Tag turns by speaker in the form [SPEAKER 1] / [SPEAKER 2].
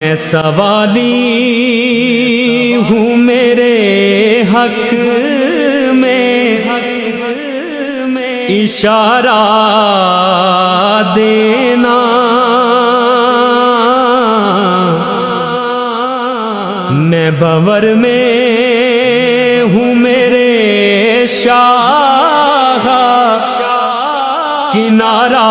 [SPEAKER 1] मैं सवाली हूँ मेरे हक में इशारा देना। मैं भंवर में हूँ मेरे शाह, किनारा